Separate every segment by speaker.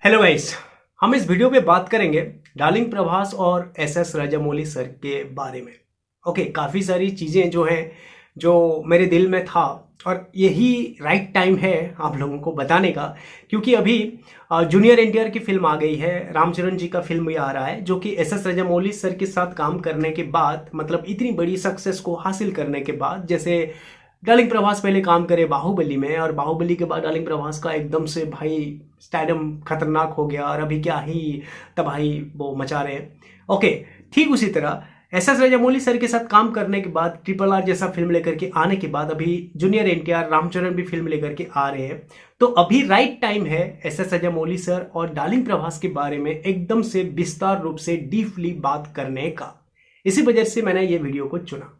Speaker 1: Hello guys. हम इस video पे बात करेंगे डार्लिंग प्रभास और एसएस राजामौली सर के बारे में। ओके, काफ़ी सारी चीज़ें जो हैं जो मेरे दिल में था और यही राइट टाइम है आप लोगों को बताने का, क्योंकि अभी जूनियर एनटीआर की फिल्म आ गई है, रामचरण जी का फिल्म भी आ रहा है, जो कि एसएस राजामौली सर के साथ काम करने के बाद, मतलब इतनी बड़ी सक्सेस को हासिल करने के बाद, जैसे डार्लिंग प्रभास पहले काम करे बाहुबली में, और बाहुबली के बाद डार्लिंग प्रभास का एकदम से भाई स्टैडम खतरनाक हो गया और अभी क्या ही तबाही वो मचा रहे हैं। ओके, ठीक उसी तरह एस एस राजामौली सर के साथ काम करने के बाद, ट्रिपल आर जैसा फिल्म लेकर के आने के बाद, अभी जूनियर एनटीआर रामचरण भी फिल्म लेकर के आ रहे हैं, तो अभी राइट टाइम है एस एस राजामौली सर और डार्लिंग प्रभास के बारे में एकदम से विस्तार रूप से डीपली बात करने का। इसी वजह से मैंने ये वीडियो को चुना।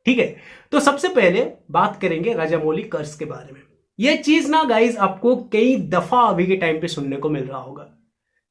Speaker 1: ठीक है, तो सबसे पहले बात करेंगे राजामौली कर्स के बारे में। यह चीज ना गाइज आपको कई दफा अभी के टाइम पे सुनने को मिल रहा होगा।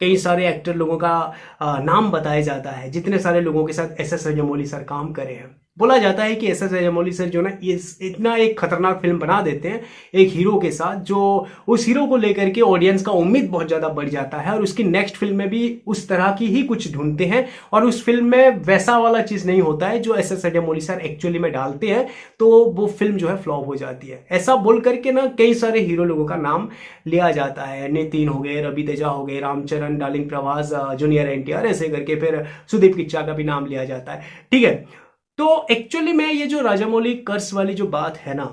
Speaker 1: कई सारे एक्टर लोगों का नाम बताया जाता है, जितने सारे लोगों के साथ एस एस राजामौली सर काम करे हैं। बोला जाता है कि एस एस राजामौली सर जो ना इतना एक खतरनाक फिल्म बना देते हैं एक हीरो के साथ, जो उस हीरो को लेकर के ऑडियंस का उम्मीद बहुत ज्यादा बढ़ जाता है और उसकी नेक्स्ट फिल्म में भी उस तरह की ही कुछ ढूंढते हैं, और उस फिल्म में वैसा वाला चीज नहीं होता है जो S S Rajamouli sir actually में डालते हैं, तो वो फिल्म जो है फ्लॉप हो जाती है। ऐसा बोल करके ना कई सारे हीरो लोगों का नाम लिया जाता है, नितिन हो गए, रवि तेजा हो गए, रामचरण, डार्लिंग प्रभास, जूनियर एनटीआर, ऐसे करके फिर सुदीप किच्चा का भी नाम लिया जाता है। ठीक है, तो एक्चुअली में ये जो राजामौली कर्स वाली जो बात है ना,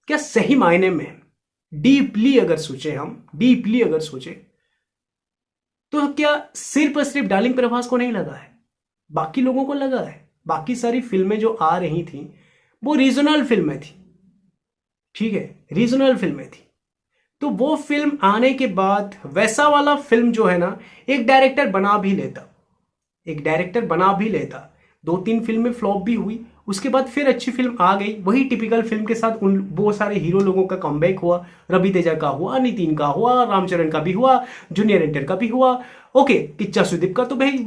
Speaker 1: क्या सही मायने में डीपली अगर सोचे, हम डीपली अगर सोचे, तो क्या सिर्फ और सिर्फ डार्लिंग प्रभास को नहीं लगा है, बाकी लोगों को लगा है। बाकी सारी फिल्में जो आ रही थी वो रीजनल फिल्में थी। ठीक है, रीजनल फिल्में थी, तो वो फिल्म आने के बाद वैसा वाला फिल्म जो है ना, एक डायरेक्टर बना भी लेता, एक डायरेक्टर बना भी लेता। 2-3 फिल्में फ्लॉप भी हुई, उसके बाद फिर अच्छी फिल्म आ गई, वही टिपिकल फिल्म के साथ उन वो सारे हीरो लोगों का कमबैक हुआ। रवि तेजा का हुआ, नितिन का हुआ, रामचरण का भी हुआ, जूनियर एनटीआर का भी हुआ। ओके, किच्चा सुदीप का तो भाई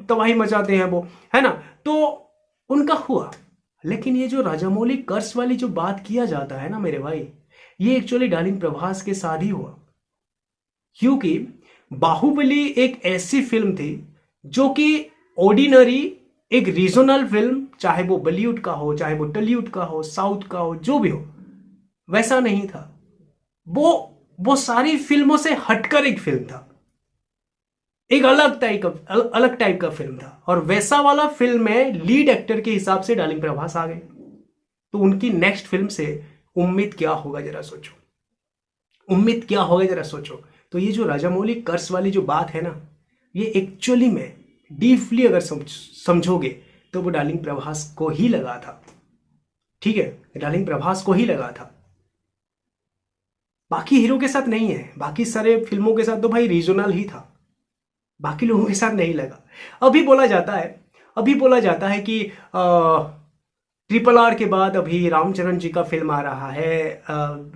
Speaker 1: तबाही मचाते हैं वो, है ना, तो उनका हुआ। लेकिन ये जो राजामौली कर्स वाली जो बात किया जाता है ना मेरे भाई, ये एक्चुअली डार्लिंग प्रभास के साथ ही हुआ। क्योंकि बाहुबली एक ऐसी फिल्म थी जो कि ऑर्डिनरी एक रीजनल फिल्म, चाहे वो बॉलीवुड का हो, चाहे वो टॉलीवुड का हो, साउथ का हो, जो भी हो, वैसा नहीं था। वो सारी फिल्मों से हटकर एक फिल्म था, एक अलग टाइप का फिल्म था, और वैसा वाला फिल्म में लीड एक्टर के हिसाब से डार्लिंग प्रभास आ गए। तो उनकी नेक्स्ट फिल्म से उम्मीद क्या होगा जरा सोचो, उम्मीद क्या होगा जरा सोचो। तो ये जो राजामौली कर्स वाली जो बात है ना, ये एक्चुअली में डीपली अगर समझोगे तो वो डार्लिंग प्रभास को ही लगा था। ठीक है, डार्लिंग प्रभास को ही लगा था, बाकी हीरो के साथ नहीं है। बाकी सारे फिल्मों के साथ तो भाई रीजनल ही था, बाकी लोगों के साथ नहीं लगा। अभी बोला जाता है कि ट्रिपल आर के बाद अभी रामचरण जी का फिल्म आ रहा है,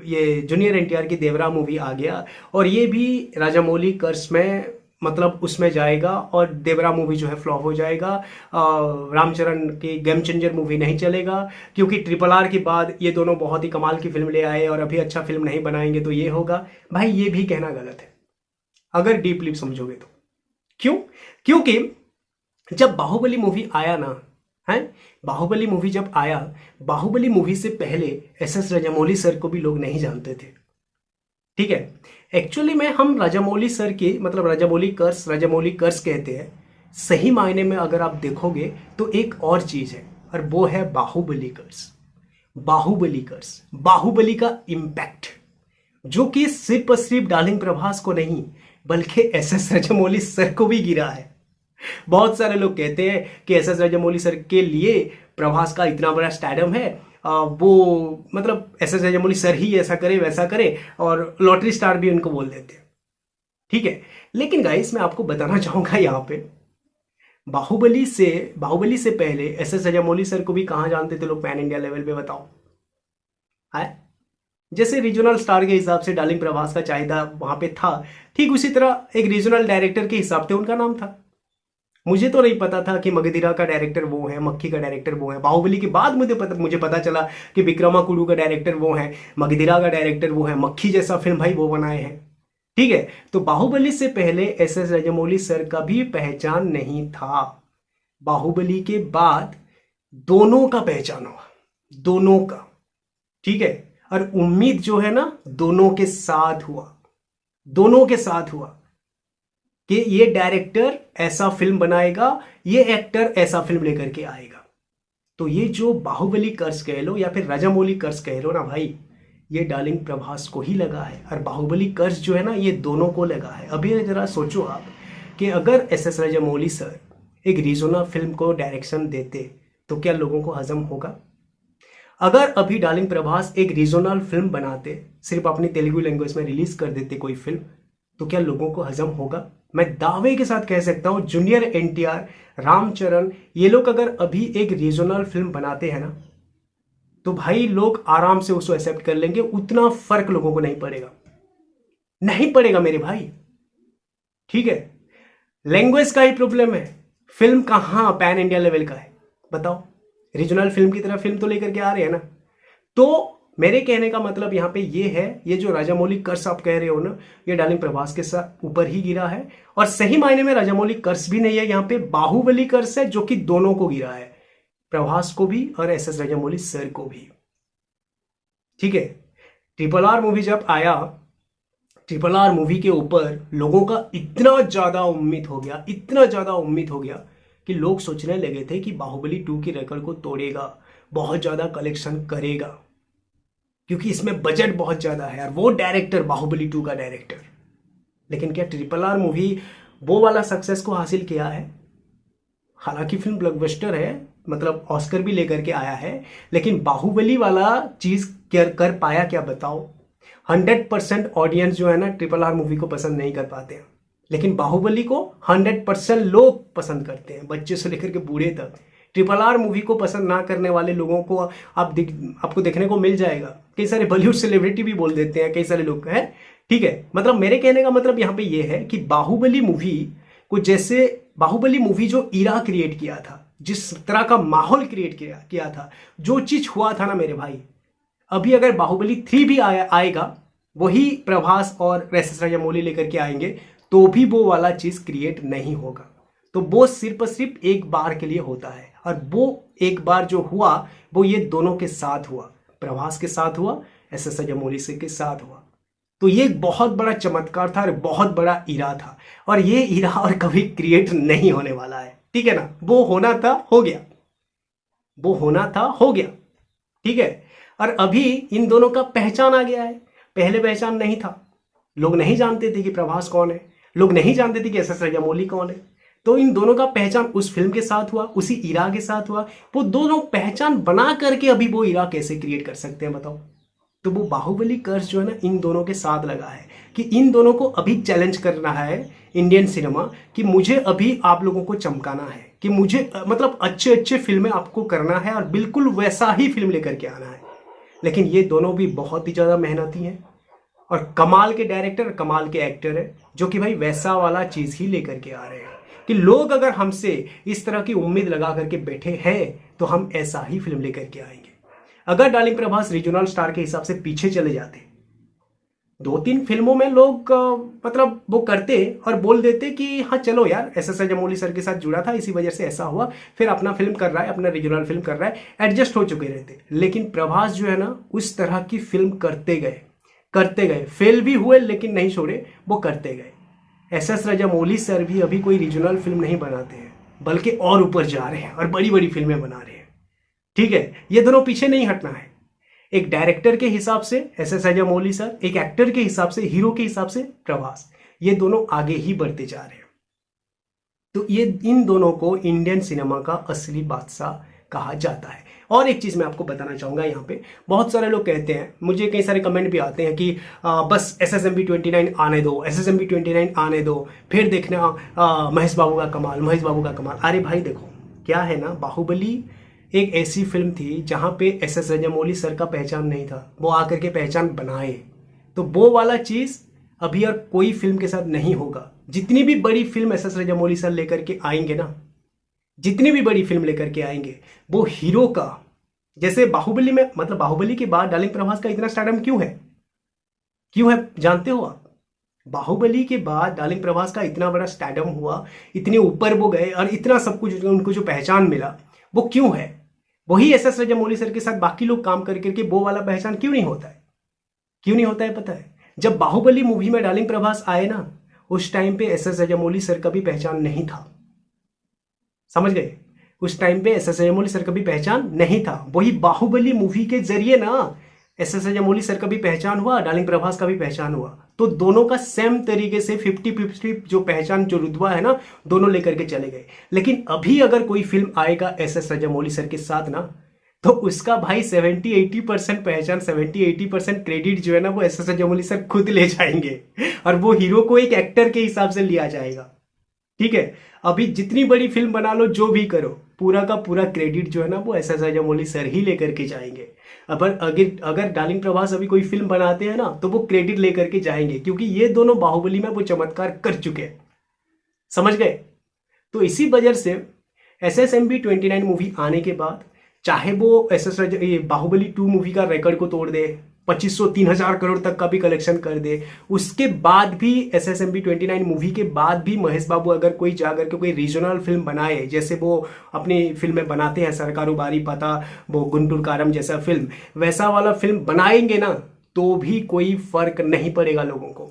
Speaker 1: ये जूनियर एनटीआर की देवरा मूवी आ गया, और ये भी राजामौली कर्स में मतलब उसमें जाएगा, और देवरा मूवी जो है फ्लॉप हो जाएगा। रामचरण की गेम चेंजर मूवी नहीं चलेगा, क्योंकि ट्रिपल आर के बाद ये दोनों बहुत ही कमाल की फिल्म ले आए और अभी अच्छा फिल्म नहीं बनाएंगे तो ये होगा। भाई ये भी कहना गलत है अगर डीपली समझोगे तो। क्यों? क्योंकि जब बाहुबली मूवी आया ना, है, बाहुबली मूवी जब आया, बाहुबली मूवी से पहले एस एस राजामौली सर को भी लोग नहीं जानते थे। ठीक है, एक्चुअली में हम राजामौली सर की, मतलब राजामौली कर्स कहते हैं। सही मायने में अगर आप देखोगे तो एक और चीज है, और वो है बाहुबली कर्स। बाहुबली का इम्पैक्ट, जो कि सिर्फ और सिर्फ डार्लिंग प्रभास को नहीं बल्कि एस एस राजामौली सर को भी गिरा है। बहुत सारे लोग कहते हैं कि एस एस राजामौली सर के लिए प्रभास का इतना बड़ा स्टैडम है, वो मतलब एस एस राजामौली सर ही ऐसा करे वैसा करे, और लॉटरी स्टार भी उनको बोल देते हैं। ठीक है, लेकिन गाइस मैं आपको बताना चाहूंगा यहाँ पे, बाहुबली से पहले एस एस राजामौली सर को भी कहाँ जानते थे लोग पैन इंडिया लेवल पे, बताओ है। जैसे रीजनल स्टार के हिसाब से डार्लिंग प्रभास का चाहिदा वहां पे था, ठीक उसी तरह एक रीजनल डायरेक्टर के हिसाब से उनका नाम था। मुझे तो नहीं पता था कि मगधीरा का डायरेक्टर वो है, मक्खी का डायरेक्टर वो है। बाहुबली के बाद मुझे पता चला कि विक्रमाकुडु का डायरेक्टर वो है, मगधीरा का डायरेक्टर वो है, मक्खी जैसा फिल्म भाई वो बनाए हैं। ठीक है, तो बाहुबली से पहले एस एस राजामौली सर का भी पहचान नहीं था। बाहुबली के बाद दोनों का पहचान हुआ, दोनों का। ठीक है, और उम्मीद जो है ना दोनों के साथ हुआ, दोनों के साथ हुआ कि ये डायरेक्टर ऐसा फिल्म बनाएगा, ये एक्टर ऐसा फिल्म लेकर के आएगा। तो ये जो बाहुबली कर्स कह लो या फिर राजामौली कर्स कह लो ना भाई, ये डार्लिंग प्रभास को ही लगा है। और बाहुबली कर्स जो है ना ये दोनों को लगा है। अभी जरा सोचो आप कि अगर एस एस राजामौली सर एक रीजनल फिल्म को डायरेक्शन देते तो क्या लोगों को हजम होगा? अगर अभी डार्लिंग प्रभास एक रीजनल फिल्म बनाते, सिर्फ अपनी तेलुगु लैंग्वेज में रिलीज कर देते कोई फिल्म, तो क्या लोगों को हजम होगा? मैं दावे के साथ कह सकता हूं जूनियर एनटीआर, रामचरण, ये लोग अगर अभी एक रीजनल फिल्म बनाते हैं ना तो भाई लोग आराम से उसको एक्सेप्ट कर लेंगे, उतना फर्क लोगों को नहीं पड़ेगा, नहीं पड़ेगा मेरे भाई। ठीक है, लैंग्वेज का ही प्रॉब्लम है, फिल्म कहां पैन इंडिया लेवल का है बताओ? रीजनल फिल्म की तरह फिल्म तो लेकर के आ रहे हैं ना। तो मेरे कहने का मतलब यहाँ पे ये है, ये जो राजामौली कर्स आप कह रहे हो ना, ये डार्लिंग प्रभास के साथ ऊपर ही गिरा है। और सही मायने में राजामौली कर्स भी नहीं है, यहाँ पे बाहुबली कर्स है जो कि दोनों को गिरा है, प्रभास को भी और एस एस राजामौली सर को भी। ठीक है, RRR मूवी जब आया, RRR मूवी के ऊपर लोगों का इतना ज्यादा उम्मीद हो गया, इतना ज्यादा उम्मीद हो गया कि लोग सोचने लगे थे कि बाहुबली 2 की रिकॉर्ड को तोड़ेगा, बहुत ज्यादा कलेक्शन करेगा, क्योंकि इसमें बजट बहुत ज्यादा है और वो डायरेक्टर बाहुबली 2 का डायरेक्टर। लेकिन क्या RRR मूवी वो वाला सक्सेस को हासिल किया है? हालांकि फिल्म ब्लॉकबस्टर है, मतलब ऑस्कर भी लेकर के आया है, लेकिन बाहुबली वाला चीज कर पाया क्या बताओ? 100% ऑडियंस जो है ना RRR मूवी को पसंद नहीं कर पाते हैं, लेकिन बाहुबली को 100% लोग पसंद करते हैं, बच्चे से लेकर के बूढ़े तक। RRR मूवी को पसंद ना करने वाले लोगों को आपको देखने को मिल जाएगा। कई सारे बॉलीवुड सेलिब्रिटी भी बोल देते हैं, कई सारे लोग हैं। ठीक है, मतलब मेरे कहने का मतलब यहाँ पे ये है कि बाहुबली मूवी को, जैसे बाहुबली मूवी जो इरा क्रिएट किया था, जिस तरह का माहौल क्रिएट किया था, जो चीज हुआ था ना मेरे भाई, अभी अगर बाहुबली 3 भी आएगा, वही प्रभास और एस एस राजामौली लेकर के आएंगे, तो भी वो वाला चीज क्रिएट नहीं होगा। तो वो सिर्फ एक बार के लिए होता है, और वो एक बार जो हुआ वो ये दोनों के साथ हुआ, प्रभास के साथ हुआ, एस एस राजामौली के साथ हुआ। तो ये एक बहुत बड़ा चमत्कार था और बहुत बड़ा इरा था, और ये इरा और कभी क्रिएट नहीं होने वाला है। ठीक है ना, वो होना था हो गया, वो होना था हो गया। ठीक है, और अभी इन दोनों का पहचान आ गया है, पहले पहचान नहीं था, लोग नहीं जानते थे कि प्रभास कौन है, लोग नहीं जानते थे कि एस एस राजामौली कौन है। तो इन दोनों का पहचान उस फिल्म के साथ हुआ, उसी इरा के साथ हुआ। वो दोनों पहचान बना करके अभी वो इरा कैसे क्रिएट कर सकते हैं बताओ? तो वो बाहुबली कर्स जो है ना इन दोनों के साथ लगा है कि इन दोनों को अभी चैलेंज करना है इंडियन सिनेमा, कि मुझे अभी आप लोगों को चमकाना है, कि मुझे मतलब अच्छे अच्छे फिल्में आपको करना है और बिल्कुल वैसा ही फिल्म लेकर के आना है। लेकिन ये दोनों भी बहुत ही ज्यादा मेहनती हैं और कमाल के डायरेक्टर, कमाल के एक्टर है, जो कि भाई वैसा वाला चीज ही लेकर के आ रहे हैं कि लोग अगर हमसे इस तरह की उम्मीद लगा करके बैठे हैं तो हम ऐसा ही फिल्म लेकर के आएंगे। अगर डार्लिंग प्रभास रीजनल स्टार के हिसाब से पीछे चले जाते, 2-3 फिल्मों में लोग मतलब वो करते और बोल देते कि हाँ चलो यार एस एस राजामौली सर के साथ जुड़ा था, इसी वजह से ऐसा हुआ, फिर अपना फिल्म कर रहा है, अपना रीजनल फिल्म कर रहा है, एडजस्ट हो चुके रहते। लेकिन प्रभास जो है ना उस तरह की फिल्म करते गए, फेल भी हुए लेकिन नहीं छोड़े, वो करते गए। एस एस राजामौली सर भी अभी कोई रीजनल फिल्म नहीं बनाते हैं, बल्कि और ऊपर जा रहे हैं और बड़ी बड़ी फिल्में बना रहे हैं। ठीक है, ये दोनों पीछे नहीं हटना है। एक डायरेक्टर के हिसाब से एस एस राजामौली सर, एक एक्टर के हिसाब से, हीरो के हिसाब से प्रभास, ये दोनों आगे ही बढ़ते जा रहे हैं। तो ये इन दोनों को इंडियन सिनेमा का असली बादशाह कहा जाता है। और एक चीज मैं आपको बताना चाहूंगा, यहाँ पे बहुत सारे लोग कहते हैं, मुझे कई सारे कमेंट भी आते हैं कि बस SSMB 29 आने दो, SSMB 29 आने दो, फिर देखना महेश बाबू का कमाल, महेश बाबू का कमाल। अरे भाई देखो क्या है ना, बाहुबली एक ऐसी फिल्म थी जहां पे एस एस राजामौली सर का पहचान नहीं था, वो आकर के पहचान बनाए। तो वो वाला चीज अभी और कोई फिल्म के साथ नहीं होगा। जितनी भी बड़ी film S S Rajamouli sir लेकर के आएंगे ना, जितनी भी बड़ी फिल्म लेकर के आएंगे, वो हीरो का, जैसे बाहुबली में, मतलब बाहुबली के बाद डार्लिंग प्रभास का इतना स्टारडम क्यों है जानते हो आप? बाहुबली के बाद डार्लिंग प्रभास का इतना बड़ा स्टैडम हुआ, इतने ऊपर वो गए और इतना सब कुछ उनको जो पहचान मिला, वो क्यों है? वही एस राजामौली सर के साथ बाकी लोग काम कर करके वो वाला पहचान क्यों नहीं होता है? क्यों नहीं होता है पता है? जब बाहुबली मूवी में डार्लिंग प्रभास आए ना, उस टाइम पे एस राजामौली सर का भी पहचान नहीं था। समझ गए? उस टाइम पे एस राजामौली सर का भी पहचान नहीं था। वही बाहुबली मूवी के जरिए ना एस राजामौली सर का भी पहचान हुआ, डार्लिंग प्रभास का भी पहचान हुआ। तो दोनों का सेम तरीके से 50-50 जो पहचान जो रुतबा है ना, दोनों लेकर के चले गए। लेकिन अभी अगर कोई फिल्म आएगा एस राजामौली सर के साथ ना, तो उसका भाई 70-80% पहचान, 70-80% क्रेडिट जो है ना, वो एस राजामौली सर खुद ले जाएंगे और वो हीरो को एक एक्टर के हिसाब से लिया जाएगा। ठीक है? अभी जितनी बड़ी फिल्म बना लो, जो भी करो, पूरा का पूरा क्रेडिट जो है ना, वो एस राजामौली सर ही लेकर के जाएंगे। अगर डार्लिंग प्रभास अभी कोई फिल्म बनाते हैं ना, तो वो क्रेडिट लेकर के जाएंगे, क्योंकि ये दोनों बाहुबली में वो चमत्कार कर चुके हैं। समझ गए? तो इसी वजह से SSMB 29 मूवी आने के बाद, चाहे वो बाहुबली 2 मूवी का रिकॉर्ड को तोड़ दे, 2500-3000 करोड़ तक का भी कलेक्शन कर दे, उसके बाद भी SSMB 29 मूवी के बाद भी महेश बाबू अगर कोई जाकर के कोई रीजनल फिल्म बनाए, जैसे वो अपनी फिल्में बनाते हैं, सरकारू बारी पता, वो गुंटूर कारम जैसा फिल्म, वैसा वाला फिल्म बनाएंगे ना, तो भी कोई फर्क नहीं पड़ेगा लोगों को,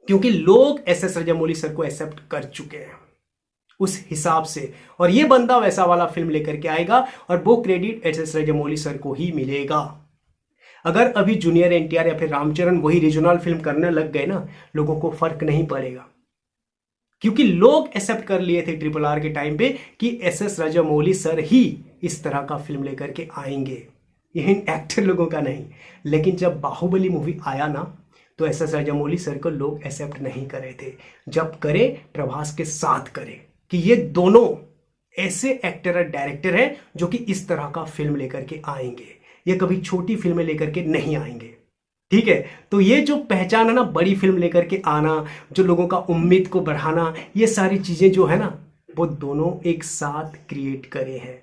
Speaker 1: क्योंकि लोग SS राजामौली सर को एक्सेप्ट कर चुके हैं उस हिसाब से। और ये बंदा वैसा वाला फिल्म लेकर के आएगा और वो क्रेडिट SS राजामौली सर को ही मिलेगा। अगर अभी जूनियर NTR या फिर रामचरण वही रीजनल फिल्म करने लग गए ना, लोगों को फर्क नहीं पड़ेगा, क्योंकि लोग एक्सेप्ट कर लिए थे RRR के टाइम पे कि SS राजामौली सर ही इस तरह का फिल्म लेकर के आएंगे, इन एक्टर लोगों का नहीं। लेकिन जब बाहुबली मूवी आया ना, तो SS राजामौली सर को लोग एक्सेप्ट नहीं करे थे। जब करे, प्रभास के साथ करे, कि ये दोनों ऐसे एक्टर और डायरेक्टर हैं जो कि इस तरह का फिल्म लेकर के आएंगे, ये कभी छोटी फिल्में लेकर के नहीं आएंगे। ठीक है? तो ये जो पहचान है ना, बड़ी फिल्म लेकर के आना, जो लोगों का उम्मीद को बढ़ाना, ये सारी चीजें जो है ना, वो दोनों एक साथ क्रिएट करे हैं।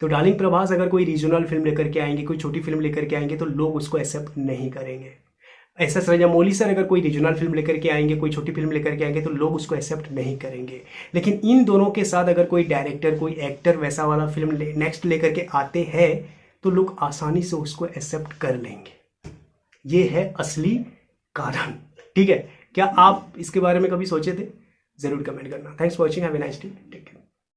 Speaker 1: तो डार्लिंग प्रभास अगर कोई रीजनल फिल्म लेकर के आएंगे, कोई छोटी फिल्म लेकर के आएंगे, तो लोग उसको एक्सेप्ट नहीं करेंगे। SS राजामौली सर अगर कोई रीजनल फिल्म लेकर के आएंगे, कोई छोटी फिल्म लेकर के आएंगे, तो लोग उसको एक्सेप्ट नहीं करेंगे। लेकिन इन दोनों के साथ अगर कोई डायरेक्टर, कोई एक्टर वैसा वाला फिल्म नेक्स्ट लेकर के आते हैं, तो लोग आसानी से उसको एक्सेप्ट कर लेंगे। ये है असली कारण। ठीक है? क्या आप इसके बारे में कभी सोचे थे? जरूर कमेंट करना। Thanks for watching, have a nice day, take care.